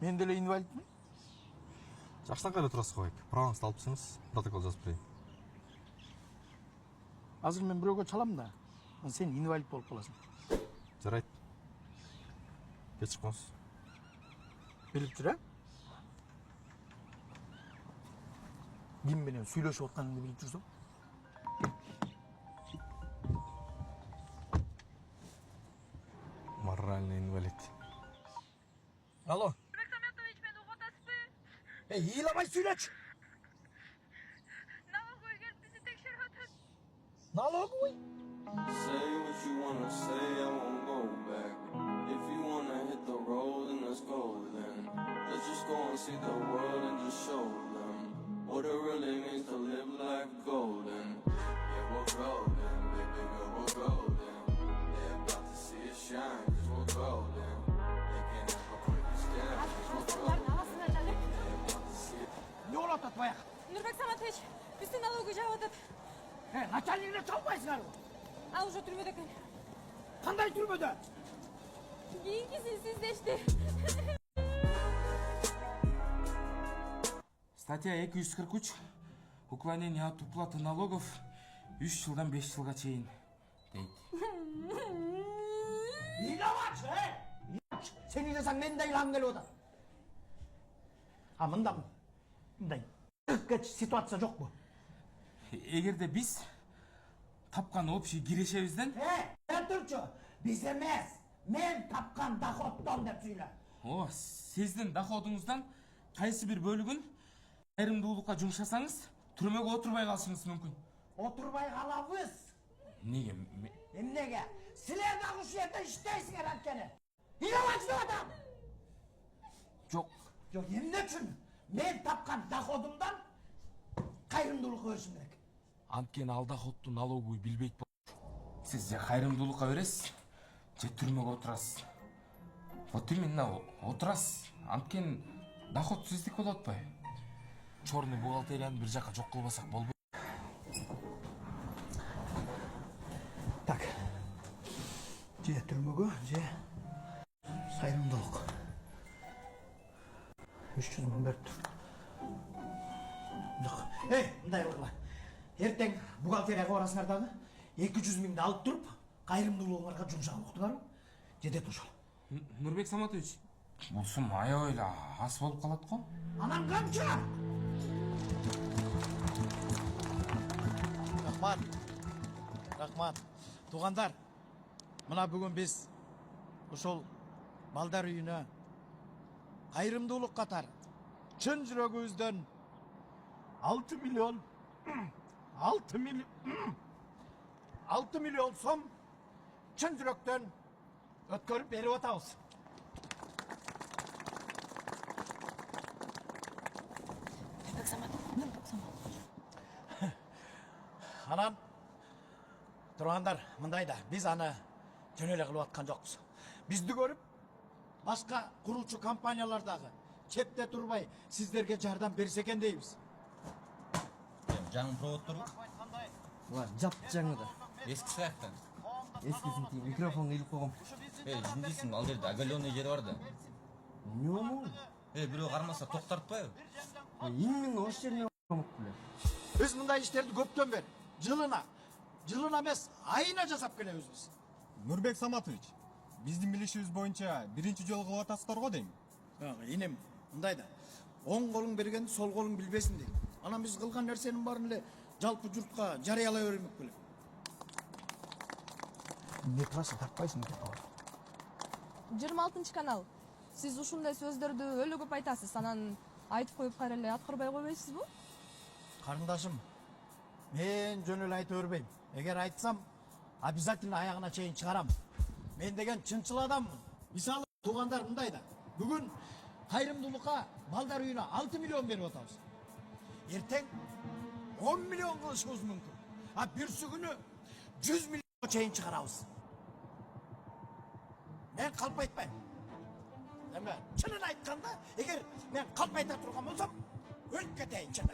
Мен деле инвалидмин. Жаштан кайда турасыз койк. Праваңызды алып берсеңиз, протокол жазып берейин. Азыр мен бирөөгө чалам да. Сен инвалид болуп каласың. Жарайт. Кечип коңуз. Билип жүр, Ким менен сүйлөшүп атканыңды билип жүрсөң? Моральный инвалид. Алло. Нурбек Саматович, мени угуп атасызбы? Ыйламай сүйлөчү. Налоговый келип бизди текшерип атат. Налоговый? Say what you wanna say, I won't go back. If you wanna hit the road, then let's go then. Let's just go and see the world and just show them what it really means to live life golden. Yeah, we're golden, baby girl, we're golden. They're about to see us shine, cause we're golden. They can't ever quit this down, cause we're golden. They're about to see it. Не болуп атат баягы? Нурбек Саматович, бизди налоговый жаап атат. Начальникне чалбайсыңарбы? Ал уже түрмөдө экен. Кандай түрмөдө? Кийинкисин сиз дешти. Статья 243. Уклонение от уплаты налогов 3 жылдан 5 жылга чейин дейт. Ыйламачы, Сен ыйласаң мен да ыйлагым келип атат. Мындай ситуация жокпу? Эгерде биз тапкан общий кирешебизден Турчу, биз эмес, мен тапкан доходдон деп сүйлө. сиздин доходуңуздан кайсы бир бөлүгүн кайрымдуулукка жумшасаңыз, түрмөгө отурбай калышыңыз мүмкүн. Отурбай калабыз. Неге? Эмнеге? Силер дагы ушул жерде иштейсиңер анткени. Ыйламачы деп атам. Жок. Жок, эмне үчүн? Мен тапкан доходумдан кайрымдуулукка беришим керек. Анткени ал доходду налоговый билбейт болчу. Сиз же кайрымдуулукка бересиз, же түрмөгө отурасыз. Вот именно отурасыз. Анткени доход сиздики болуп атпайбы? Чорный бухгалтерияны бир жакка жок кылбасак болбойт. Так. Же түрмөгө, же кайрымдуулук. 300 миң берип тур. Жок. Мындай кылгыла. Эртең бухгалтерияга барасыңар дагы 200 миңди алып туруп, кайрымдуулугуңарга жумшап уктуңарбы? Же деп ошол. Нурбек Саматович, бул сум аябай эле аз болуп калат го. Анан канча? Рахмат. Тугандар, мына бүгүн биз ошол балдар үйүнө кайрымдуулук катары чын жүрөгүбүздөн 6 миллион сом чын жүрөктөн өткөрүп берип атабыз. Нурбек Саматович. Анан тургандар, мындай да, биз аны жөн эле кылып аткан жокпуз. Бизди көрүп, башка курулчу компаниялар дагы чепте турбай сиздерге жардам берсе экен дейбиз. Жаңы проводторлук? Ulan jap жаңы да. Eski сыяктан. Eskisин тип микрофон кыйылып койгом. Жиндисиң, ал жерде оголенный жер бар да. Нему? Бирөө кармаса токтортпайбы? Именно ошол жерине комуп беле. Биз мындай иштерди көптөн бери жылына эмес, айына жасап келебиз биз. Нурбек Саматович, биздин билишибиз боюнча биринчи жолу кылып атасыздар го дейм. Инем, мындай да, оң колуң бергенди сол колуң билбесин дейм. Анан биз кылган нерсенин баарын эле жалпы журтка жарыялай бермек белем. Не турасың, тартпайсың деп. 26 канал. Сиз ушундай сөздөрдү өлө көп айтасыз, анан айтып коюп кайра эле аткарбай койбойсузбу? Карындашым, мен жөн эле айта бербейм. Эгер айтсам, обязательно аягына чейин чыгарам. Мен деген чынчыл адаммын. Мисалы, тугандар мындай да. Бүгүн кайрымдуулукка балдар үйүнө 6 миллион берип атабыз. Эртең 10 миллион кылышыбыз мүмкүн. А бүрсү күнү 100 миллионго чейин чыгарабыз. Мен калп айтпайм. Эме, чынын айтканда, эгер мен калп айта турган болсом, өлүп кетейин чын.